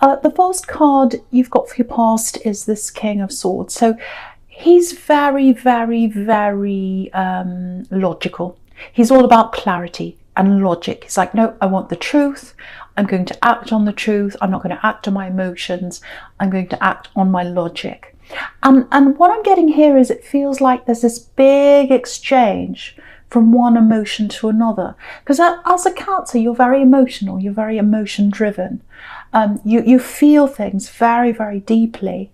The first card you've got for your past is this King of Swords. So he's very, very, very logical. He's all about clarity and logic. He's like, no, I want the truth. I'm going to act on the truth. I'm not going to act on my emotions. I'm going to act on my logic. And what I'm getting here is it feels like there's this big exchange from one emotion to another. Because as a Cancer, you're very emotional. You're very emotion driven. You feel things very, very deeply.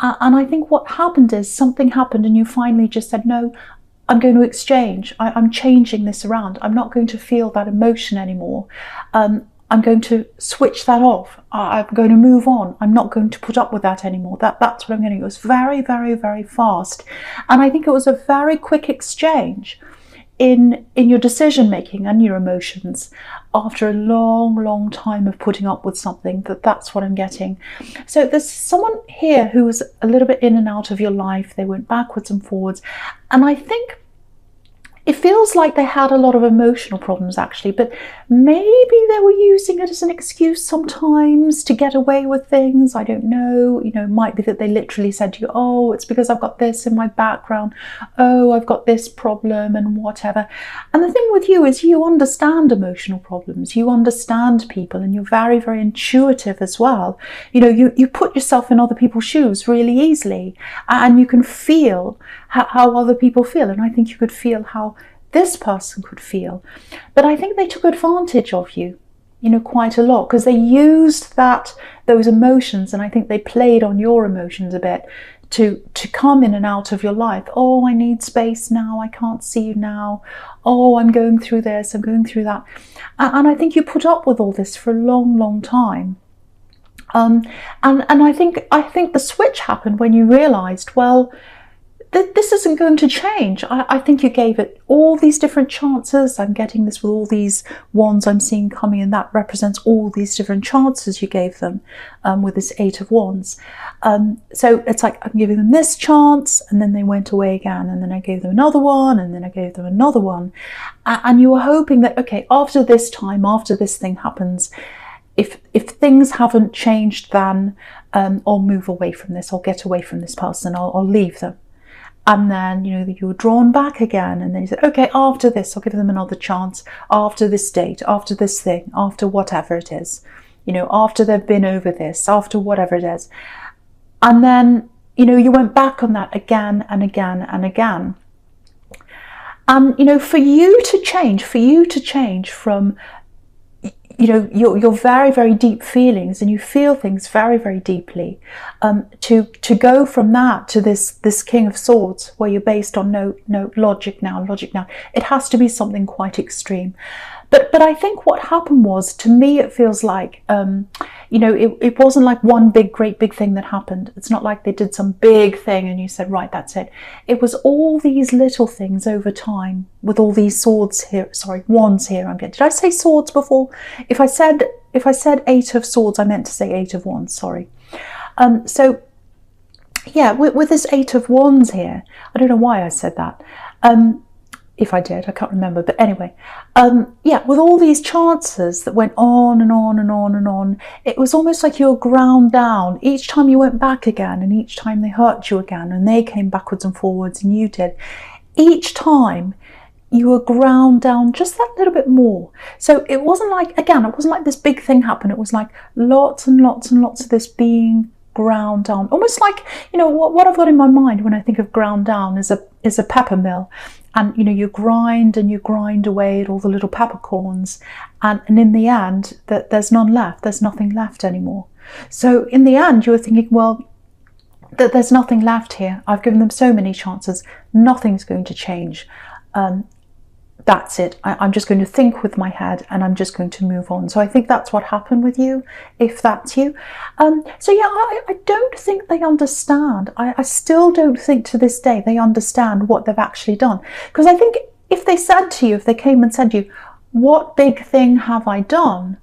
And I think what happened is something happened and you finally just said, no, I'm going to exchange. I'm changing this around. I'm not going to feel that emotion anymore. I'm going to switch that off. I'm going to move on. I'm not going to put up with that anymore. That's what I'm going to do. It was very, very, very fast. And I think it was a very quick exchange in your decision making and your emotions after a long, long time of putting up with something. That's what I'm getting. So there's someone here who was a little bit in and out of your life. They went backwards and forwards. And I think it feels like they had a lot of emotional problems actually, but maybe they were using it as an excuse sometimes to get away with things. I don't know. You know, it might be that they literally said to you, oh, it's because I've got this in my background. Oh, I've got this problem and whatever. And the thing with you is you understand emotional problems. You understand people and you're very, very intuitive as well. You know, you put yourself in other people's shoes really easily and you can feel how other people feel. And I think you could feel how this person could feel. But I think they took advantage of you, you know, quite a lot, because they used those emotions, and I think they played on your emotions a bit to come in and out of your life. Oh, I need space now. I can't see you now. Oh, I'm going through this. I'm going through that. And I think you put up with all this for a long, long time. And I think the switch happened when you realized, well, this isn't going to change. I think you gave it all these different chances. I'm getting this with all these wands I'm seeing coming in. That represents all these different chances you gave them with this Eight of Wands. So it's like I'm giving them this chance and then they went away again, and then I gave them another one, and then I gave them another one. And you were hoping that, okay, after this time, after this thing happens, if things haven't changed, then I'll move away from this. I'll get away from this person. I'll leave them. And then, you know, you were drawn back again. And then you said, okay, after this, I'll give them another chance. After this date, after this thing, after whatever it is, you know, after they've been over this, after whatever it is. And then, you know, you went back on that again and again and again. And, you know, for you to change from, you know, your very, very deep feelings, and you feel things very, very deeply, to go from that to this King of Swords, where you're based on no logic now, it has to be something quite extreme. But I think what happened was, to me, it feels like, you know, it wasn't like one great big thing that happened. It's not like they did some big thing and you said, right, that's it. It was all these little things over time with all these swords here, wands here. Did I say swords before? If I said Eight of Swords, I meant to say Eight of Wands, sorry. So yeah, with this Eight of Wands here, I don't know why I said that. If I did, I can't remember. But anyway, yeah, with all these chances that went on and on and on and on, it was almost like you were ground down. Each time you went back again, and each time they hurt you again, and they came backwards and forwards, and you did. Each time you were ground down just that little bit more. So it wasn't like, again, it wasn't like this big thing happened. It was like lots and lots and lots of this being ground down. Almost like, you know, what I've got in my mind when I think of ground down is a pepper mill. And, you know, you grind and you grind away at all the little peppercorns. And in the end, there's none left. There's nothing left anymore. So in the end, you were thinking, well, there's nothing left here. I've given them so many chances. Nothing's going to change. That's it. I'm just going to think with my head and I'm just going to move on. So I think that's what happened with you, if that's you. So yeah, I don't think they understand. I still don't think to this day they understand what they've actually done. Because I think if they said to you, if they came and said to you, what big thing have I done?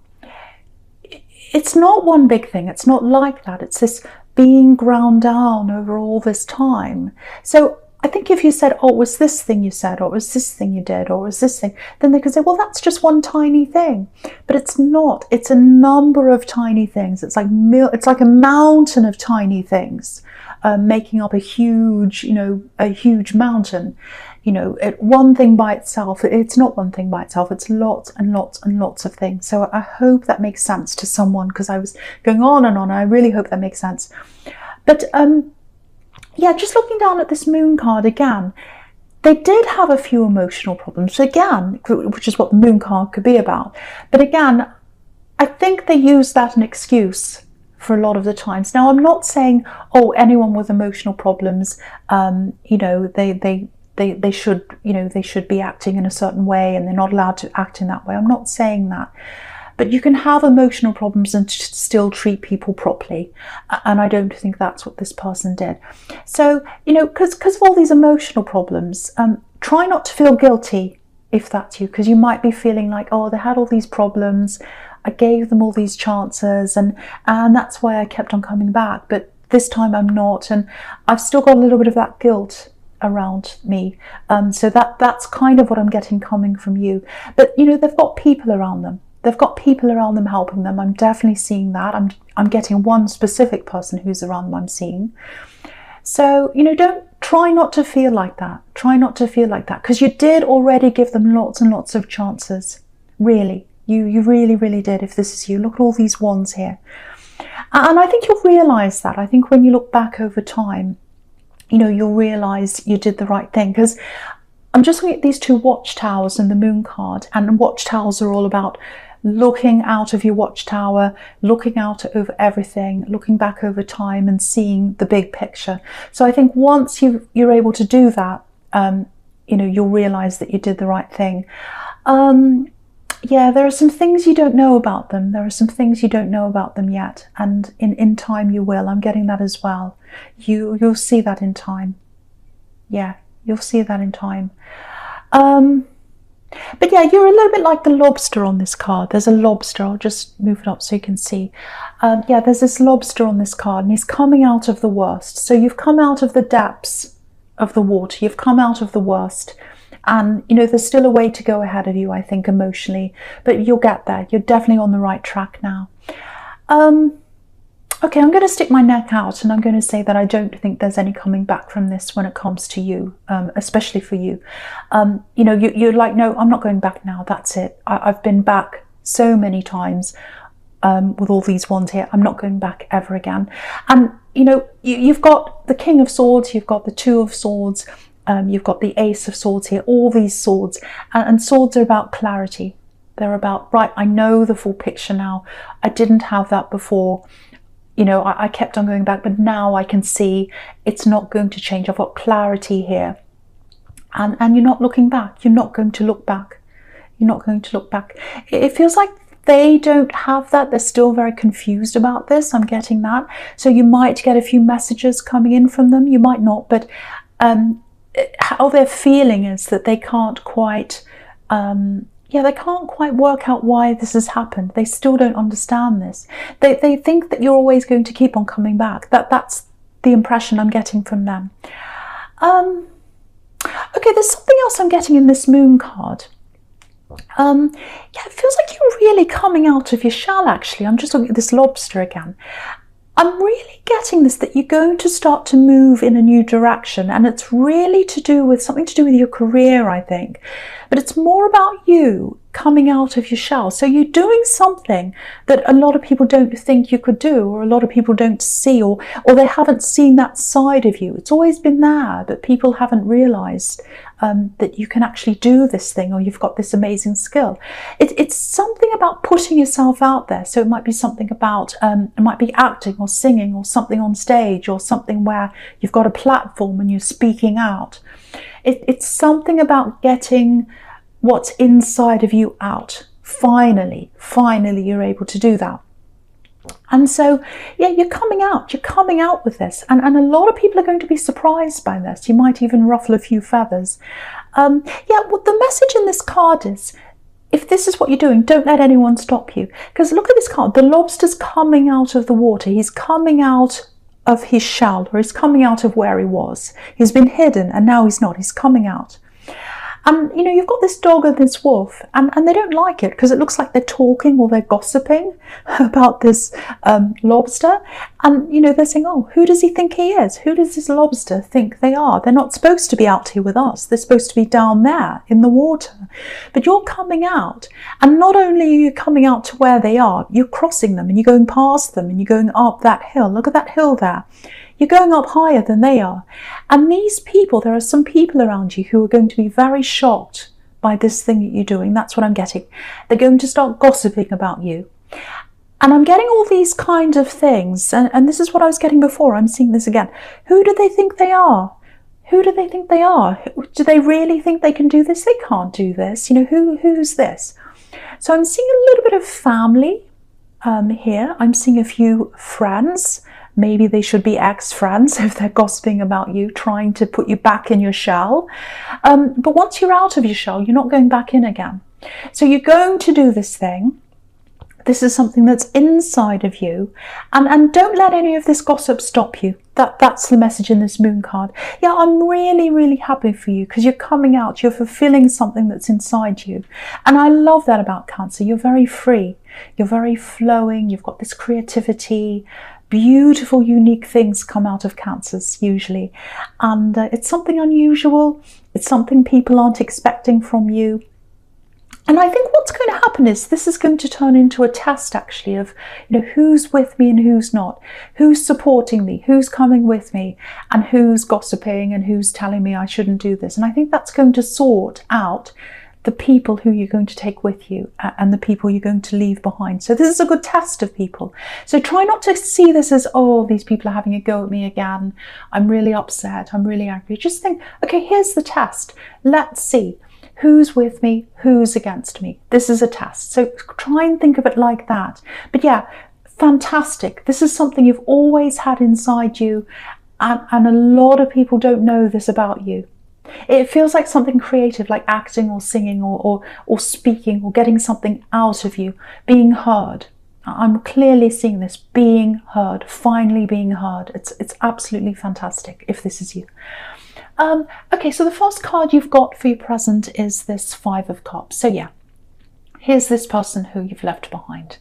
It's not one big thing. It's not like that. It's this being ground down over all this time. So I think if you said, oh, it was this thing you said, or it was this thing you did, or it was this thing, then they could say, well, that's just one tiny thing. But it's not. It's a number of tiny things. It's like a mountain of tiny things making up a huge, a huge mountain. One thing by itself, it's not one thing by itself. It's lots and lots and lots of things. So I hope that makes sense to someone, because I was going on and on. I really hope that makes sense. But yeah, just looking down at this moon card again, they did have a few emotional problems again, which is what the moon card could be about. But again, I think they use that as an excuse for a lot of the times. Now, I'm not saying, oh, anyone with emotional problems, they should be acting in a certain way and they're not allowed to act in that way. I'm not saying that. But you can have emotional problems and still treat people properly. And I don't think that's what this person did. So, because of all these emotional problems, try not to feel guilty if that's you, because you might be feeling like, oh, they had all these problems. I gave them all these chances and that's why I kept on coming back. But this time I'm not. And I've still got a little bit of that guilt around me. So that's kind of what I'm getting coming from you. But, they've got people around them. They've got people around them helping them. I'm definitely seeing that. I'm getting one specific person who's around them I'm seeing. So, don't try not to feel like that. Try not to feel like that, because you did already give them lots and lots of chances. Really. You really, really did, if this is you. Look at all these wands here. And I think you'll realise that. I think when you look back over time, you'll realise you did the right thing. Because I'm just looking at these two watchtowers and the moon card. And watchtowers are all about looking out of your watchtower, looking out over everything, looking back over time and seeing the big picture. So I think once you're able to do that, you'll realise that you did the right thing. Yeah, there are some things you don't know about them. There are some things you don't know about them yet. And in time you will. I'm getting that as well. You'll see that in time. Yeah, you'll see that in time. But yeah, you're a little bit like the lobster on this card. There's a lobster. I'll just move it up so you can see. Yeah, there's this lobster on this card, and he's coming out of the worst. So you've come out of the depths of the water. You've come out of the worst. And, there's still a way to go ahead of you, I think, emotionally. But you'll get there. You're definitely on the right track now. Okay, I'm going to stick my neck out and I'm going to say that I don't think there's any coming back from this when it comes to you, especially for you. You're like, no, I'm not going back now. That's it. I've been back so many times with all these wands here. I'm not going back ever again. And, you've got the King of Swords, you've got the Two of Swords, you've got the Ace of Swords here, all these swords. And swords are about clarity. They're about, right, I know the full picture now. I didn't have that before. I kept on going back, but now I can see it's not going to change. I've got clarity here. And you're not looking back. You're not going to look back. You're not going to look back. It feels like they don't have that. They're still very confused about this. I'm getting that. So you might get a few messages coming in from them. You might not, but how they're feeling is that they can't quite... they can't quite work out why this has happened. They still don't understand this. They think that you're always going to keep on coming back. That's the impression I'm getting from them. Okay, there's something else I'm getting in this moon card. Yeah, it feels like you're really coming out of your shell, actually. I'm just looking at this lobster again. I'm really getting this, that you're going to start to move in a new direction, and it's really something to do with your career, I think. But it's more about you coming out of your shell. So you're doing something that a lot of people don't think you could do, or a lot of people don't see, or they haven't seen that side of you. It's always been there, but people haven't realized that you can actually do this thing, or you've got this amazing skill. It's something about putting yourself out there. So it might be something about, it might be acting or singing or something on stage, or something where you've got a platform and you're speaking out. It's something about getting what's inside of you out. Finally you're able to do that. And so, yeah, you're coming out with this. And a lot of people are going to be surprised by this. You might even ruffle a few feathers. Yeah, what the message in this card is, if this is what you're doing, don't let anyone stop you. Because look at this card. The lobster's coming out of the water. He's coming out of his shell, or he's coming out of where he was. He's been hidden and now he's not, he's coming out. And you know, you've got this dog and this wolf, and they don't like it because it looks like they're talking or they're gossiping about this lobster. And you know, they're saying, oh, who does he think he is? Who does this lobster think they are? They're not supposed to be out here with us. They're supposed to be down there in the water. But you're coming out, and not only are you coming out to where they are, you're crossing them and you're going past them and you're going up that hill. Look at that hill there. You're going up higher than they are. And these people, there are some people around you who are going to be very shocked by this thing that you're doing. That's what I'm getting. They're going to start gossiping about you. And I'm getting all these kind of things. And this is what I was getting before. I'm seeing this again. Who do they think they are? Who do they think they are? Do they really think they can do this? They can't do this. You know, who's this? So I'm seeing a little bit of family here. I'm seeing a few friends. Maybe they should be ex-friends if they're gossiping about you, trying to put you back in your shell. But once you're out of your shell, you're not going back in again. So you're going to do this thing. This is something that's inside of you. And don't let any of this gossip stop you. That's the message in this moon card. Yeah, I'm really, really happy for you because you're coming out. You're fulfilling something that's inside you. And I love that about Cancer. You're very free. You're very flowing. You've got this creativity. Beautiful, unique things come out of Cancers usually. And it's something unusual. It's something people aren't expecting from you. And I think what's going to happen is this is going to turn into a test actually of, you know, who's with me and who's not, who's supporting me, who's coming with me, and who's gossiping and who's telling me I shouldn't do this. And I think that's going to sort out the people who you're going to take with you and the people you're going to leave behind. So this is a good test of people. So try not to see this as, oh, these people are having a go at me again. I'm really upset. I'm really angry. Just think, okay, here's the test. Let's see who's with me, who's against me. This is a test. So try and think of it like that. But yeah, fantastic. This is something you've always had inside you. And a lot of people don't know this about you. It feels like something creative, like acting or singing or speaking or getting something out of you, being heard. I'm clearly seeing this, being heard, finally being heard. It's absolutely fantastic if this is you. Okay, so the first card you've got for your present is this Five of Cups. So yeah, here's this person who you've left behind.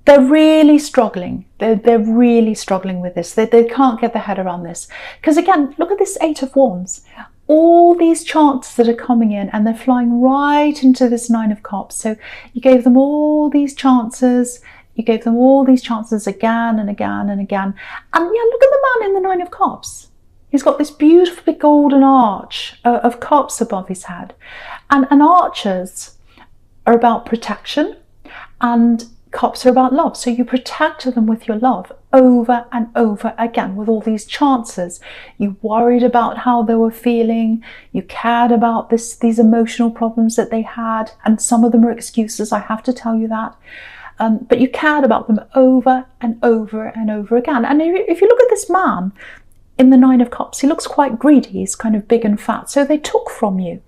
They're really struggling. They're really struggling with this. They can't get their head around this. Because again, look at this Eight of Wands. All these chances that are coming in and they're flying right into this Nine of Cups. So you gave them all these chances. You gave them all these chances again and again and again. And yeah, look at the man in the Nine of Cups. He's got this beautiful big golden arch of cups above his head. And arches are about protection and cups are about love. So you protect them with your love over and over again with all these chances. You worried about how they were feeling. You cared about these emotional problems that they had. And some of them are excuses, I have to tell you that. But you cared about them over and over and over again. And if you look at this man in the Nine of Cups, he looks quite greedy. He's kind of big and fat. So they took from you.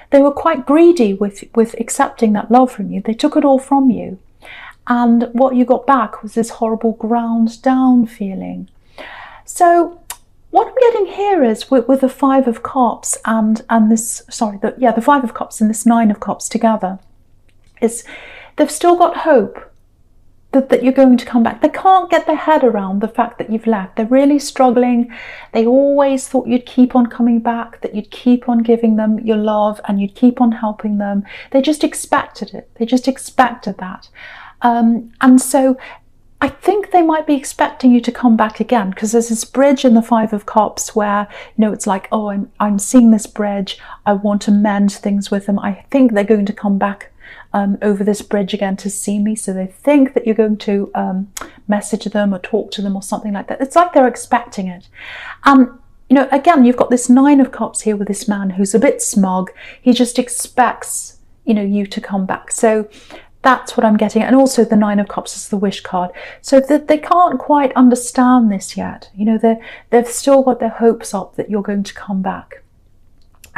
They were quite greedy with accepting that love from you. They took it all from you. And what you got back was this horrible ground down feeling. So what I'm getting here is with the Five of Cups and this, sorry, the Five of Cups and this Nine of Cups together, is they've still got hope that you're going to come back. They can't get their head around the fact that you've left. They're really struggling. They always thought you'd keep on coming back, that you'd keep on giving them your love and you'd keep on helping them. They just expected it. They just expected that. And so I think they might be expecting you to come back again, because there's this bridge in the Five of Cups where, you know, it's like, oh, I'm seeing this bridge. I want to mend things with them. I think they're going to come back over this bridge again to see me. So they think that you're going to message them or talk to them or something like that. It's like they're expecting it. You know, again, you've got this Nine of Cups here with this man who's a bit smug. He just expects, you know, you to come back. So that's what I'm getting. And also the Nine of Cups is the wish card. So that they can't quite understand this yet. You know, they've still got their hopes up that you're going to come back.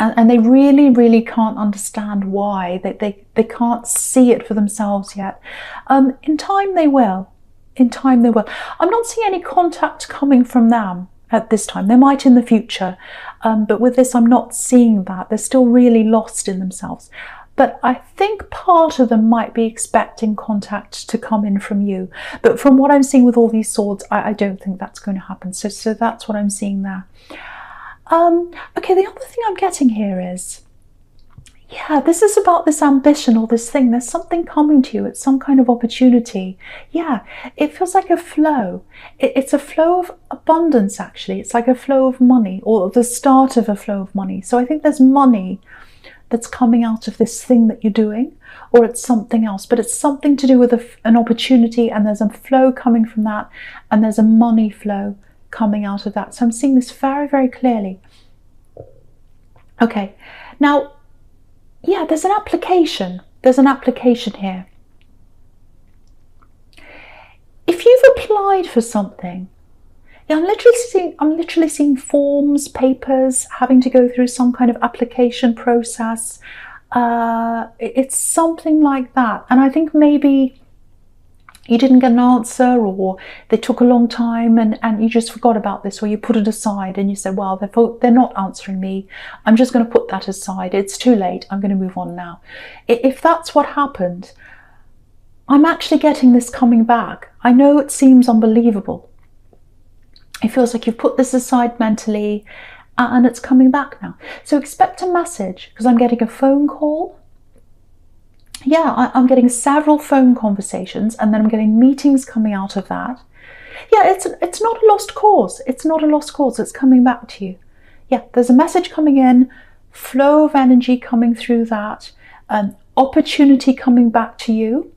And they really, really can't understand why. They can't see it for themselves yet. In time they will. in time they will. I'm not seeing any contact coming from them at this time. They might in the future, but with this I'm not seeing that. They're still really lost in themselves. But I think part of them might be expecting contact to come in from you. But from what I'm seeing with all these swords, I don't think that's going to happen. So that's what I'm seeing there. Okay, the other thing I'm getting here is, yeah, this is about this ambition or this thing. There's something coming to you. It's some kind of opportunity. Yeah, it feels like a flow. It's a flow of abundance, actually. It's like a flow of money, or the start of a flow of money. So I think there's money that's coming out of this thing that you're doing, or it's something else, but it's something to do with an opportunity, and there's a flow coming from that, and there's a money flow coming out of that. So I'm seeing this very, very clearly. Okay, now, yeah, there's an application. There's an application here. If you've applied for something, yeah, I'm literally seeing forms, papers, having to go through some kind of application process. It's something like that. And I think maybe you didn't get an answer, or they took a long time and you just forgot about this, or you put it aside and you said, well, they're not answering me. I'm just going to put that aside. It's too late. I'm going to move on now. If that's what happened, I'm actually getting this coming back. I know it seems unbelievable. It feels like you've put this aside mentally and it's coming back now. So expect a message, because I'm getting a phone call. Yeah, I'm getting several phone conversations, and then I'm getting meetings coming out of that. Yeah, it's not a lost cause. It's not a lost cause. It's coming back to you. Yeah, there's a message coming in, flow of energy coming through that, opportunity coming back to you,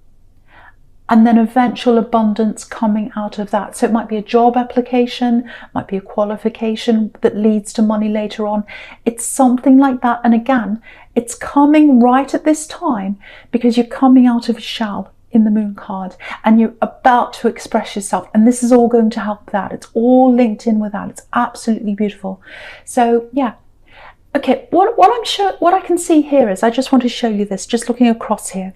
and then eventual abundance coming out of that. So it might be a job application, might be a qualification that leads to money later on. It's something like that. And again, it's coming right at this time because you're coming out of a shell in the moon card and you're about to express yourself. And this is all going to help that. It's all linked in with that. It's absolutely beautiful. So yeah. Okay, what I can see here is, I just want to show you this, just looking across here.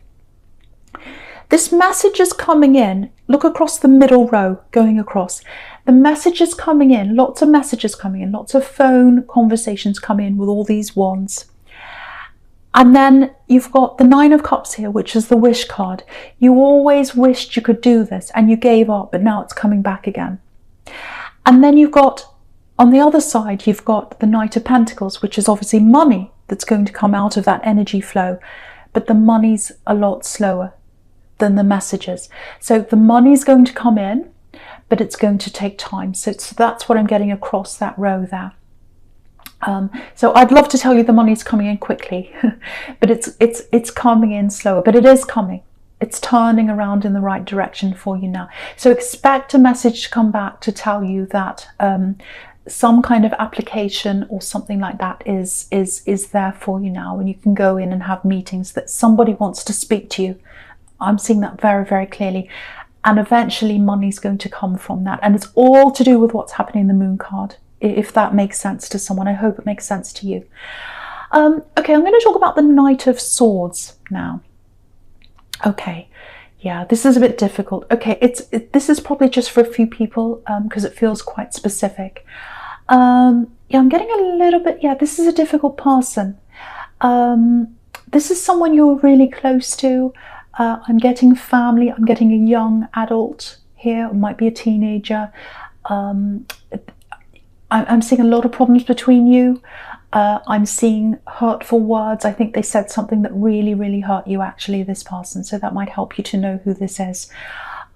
This message is coming in. Look across the middle row, going across. The message is coming in, lots of messages coming in, lots of phone conversations come in with all these wands. And then you've got the Nine of Cups here, which is the wish card. You always wished you could do this and you gave up, but now it's coming back again. And then you've got, on the other side, you've got the Knight of Pentacles, which is obviously money that's going to come out of that energy flow. But the money's a lot slower than the messages. So the money's going to come in, but it's going to take time. So that's what I'm getting across that row there. So I'd love to tell you the money's coming in quickly, but it's coming in slower, but it is coming. It's turning around in the right direction for you now. So expect a message to come back to tell you that some kind of application or something like that is there for you now, and you can go in and have meetings, that somebody wants to speak to you. I'm seeing that very, very clearly. And eventually money's going to come from that. And it's all to do with what's happening in the moon card, if that makes sense to someone. I hope it makes sense to you. Okay, I'm going to talk about the Knight of Swords now. Okay, yeah, this is a bit difficult. Okay, this is probably just for a few people because it feels quite specific. Yeah, I'm getting a little bit, yeah, this is a difficult person. This is someone you're really close to. I'm getting family, I'm getting a young adult here, it might be a teenager. I'm seeing a lot of problems between you. I'm seeing hurtful words. I think they said something that really, really hurt you, actually, this person. So that might help you to know who this is.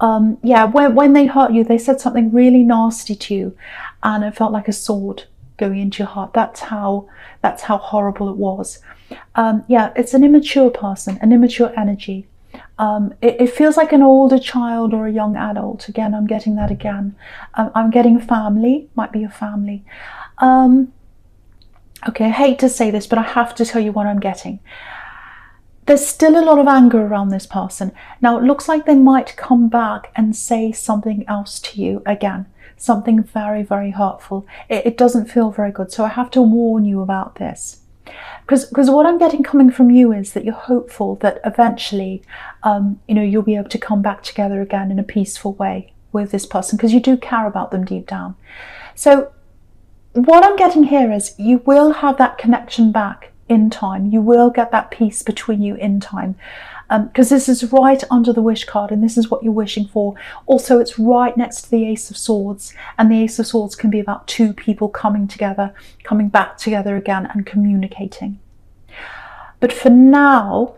Yeah, when they hurt you, they said something really nasty to you, and it felt like a sword going into your heart. That's how horrible it was. Yeah, it's an immature person, an immature energy. It feels like an older child or a young adult. Again, I'm getting that again. I'm getting family, might be a family. Okay, I hate to say this, but I have to tell you what I'm getting. There's still a lot of anger around this person. Now, it looks like they might come back and say something else to you again. Something very, very hurtful. It doesn't feel very good. So I have to warn you about this. Because what I'm getting coming from you is that you're hopeful that eventually, you know, you'll be able to come back together again in a peaceful way. with this person, because you do care about them deep down. So what I'm getting here is you will have that connection back in time. You will get that peace between you in time, because this is right under the wish card, and this is what you're wishing for. Also, it's right next to the Ace of Swords, and the Ace of Swords can be about two people coming together, coming back together again and communicating. But for now,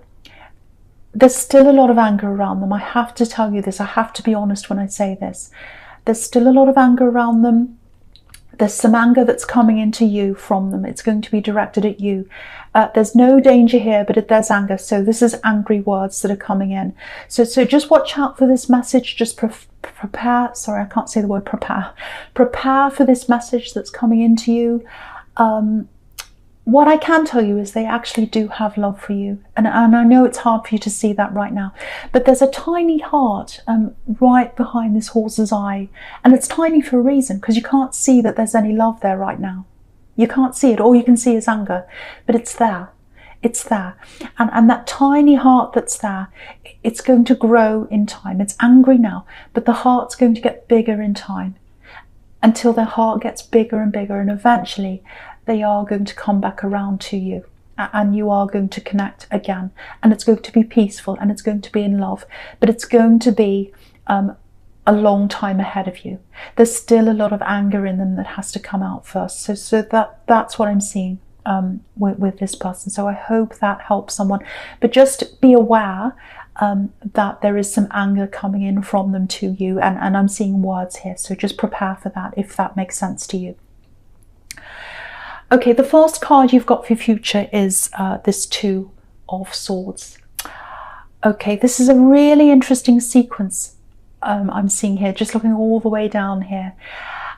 there's still a lot of anger around them. I have to tell you this. I have to be honest when I say this. There's still a lot of anger around them. There's some anger that's coming into you from them. It's going to be directed at you. There's no danger here, but there's anger. So this is angry words that are coming in. So just watch out for this message. Just prepare. Sorry, I can't say the word prepare. Prepare for this message that's coming into you. What I can tell you is they actually do have love for you. And I know it's hard for you to see that right now, but there's a tiny heart right behind this horse's eye. And it's tiny for a reason, because you can't see that there's any love there right now. You can't see it. All you can see is anger, but it's there. It's there. And that tiny heart that's there, it's going to grow in time. It's angry now, but the heart's going to get bigger in time, until their heart gets bigger and bigger, and eventually they are going to come back around to you, and you are going to connect again, and it's going to be peaceful, and it's going to be in love, but it's going to be a long time ahead of you. There's still a lot of anger in them that has to come out first. So that's what I'm seeing with this person. So I hope that helps someone, but just be aware that there is some anger coming in from them to you, and I'm seeing words here, so just prepare for that, if that makes sense to you. Okay, the first card you've got for your future is this Two of Swords. Okay, this is a really interesting sequence I'm seeing here, just looking all the way down here.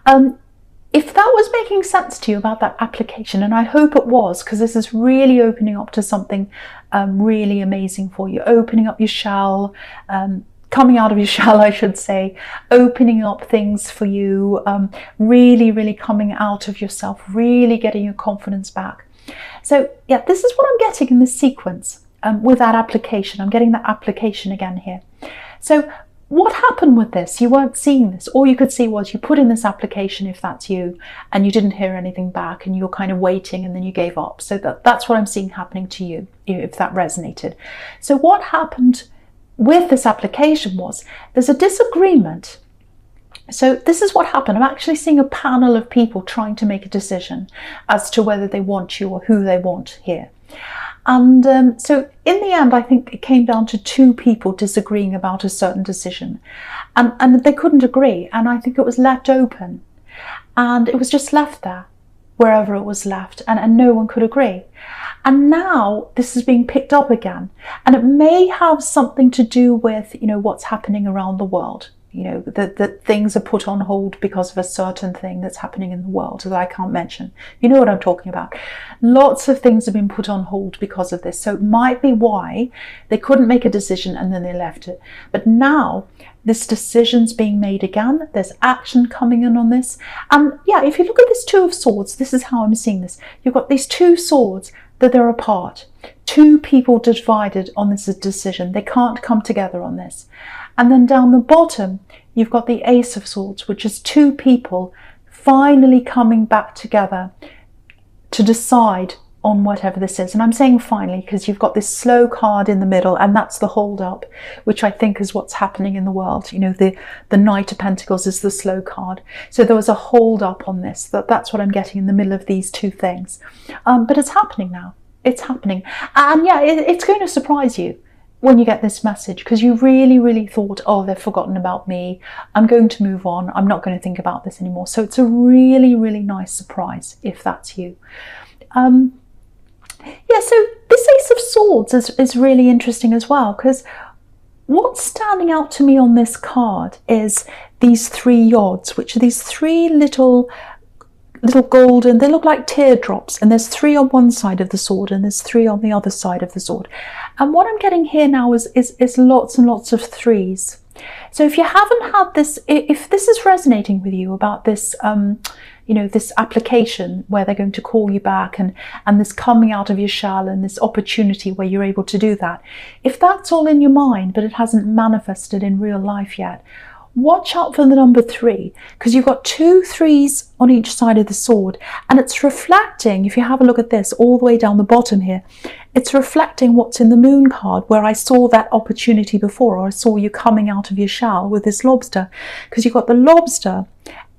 If that was making sense to you about that application, and I hope it was, because this is really opening up to something really amazing for you, opening up your shell, coming out of your shell, I should say, opening up things for you, really coming out of yourself, really getting your confidence back. So yeah, this is what I'm getting in this sequence with that application. I'm getting that application again here. So what happened with this? You weren't seeing this. All you could see was you put in this application, if that's you, and you didn't hear anything back, and you were kind of waiting, and then you gave up. So that's what I'm seeing happening to you, if that resonated. So what happened with this application was there's a disagreement. So this is what happened. I'm actually seeing a panel of people trying to make a decision as to whether they want you or who they want here. And so in the end, I think it came down to two people disagreeing about a certain decision, and they couldn't agree. And I think it was left open, and it was just left there, wherever it was left, and no one could agree. And now this is being picked up again, and it may have something to do with, you know, what's happening around the world. You know, that things are put on hold because of a certain thing that's happening in the world that I can't mention. You know what I'm talking about. Lots of things have been put on hold because of this. So it might be why they couldn't make a decision and then they left it. But now this decision's being made again. There's action coming in on this. And yeah, if you look at this Two of Swords, this is how I'm seeing this. You've got these two swords that they're apart. Two people divided on this decision. They can't come together on this. And then down the bottom, you've got the Ace of Swords, which is two people finally coming back together to decide on whatever this is. And I'm saying finally because you've got this slow card in the middle, and that's the hold up, which I think is what's happening in the world. You know, the Knight of Pentacles is the slow card. So there was a hold up on this. That's what I'm getting in the middle of these two things. But it's happening now. It's happening. And yeah, it's going to surprise you when you get this message, because you really thought, oh, they've forgotten about me, I'm going to move on, I'm not going to think about this anymore. So it's a really nice surprise if that's you. Yeah, so this Ace of Swords is really interesting as well, because what's standing out to me on this card is these three yods, which are these three little golden, they look like teardrops, and there's three on one side of the sword and there's three on the other side of the sword. And what I'm getting here now is lots and lots of threes. So if you haven't had this, if this is resonating with you about this, you know, this application where they're going to call you back, and this coming out of your shell, and this opportunity where you're able to do that, if that's all in your mind but it hasn't manifested in real life yet, watch out for the number 3, because you've got 2 3s on each side of the sword, and it's reflecting, if you have a look at this all the way down the bottom here, it's reflecting what's in the moon card, where I saw that opportunity before, or I saw you coming out of your shell with this lobster, because you've got the lobster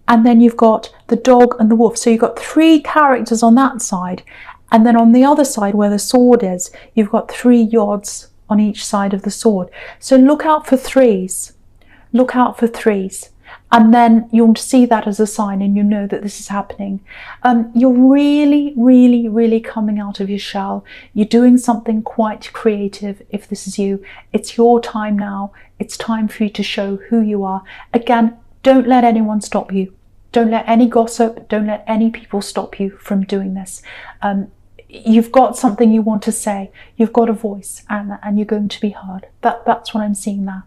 and then you've got the dog and the wolf. So you've got 3 characters on that side, and then on the other side where the sword is, you've got 3 yods on each side of the sword. So look out for 3s. Look out for 3s, and then you'll see that as a sign, and you know that this is happening. You're really, really, really coming out of your shell. You're doing something quite creative. If this is you, it's your time now. It's time for you to show who you are. Again, don't let anyone stop you. Don't let any gossip, don't let any people stop you from doing this. You've got something you want to say. You've got a voice, and you're going to be heard. That's what I'm seeing now.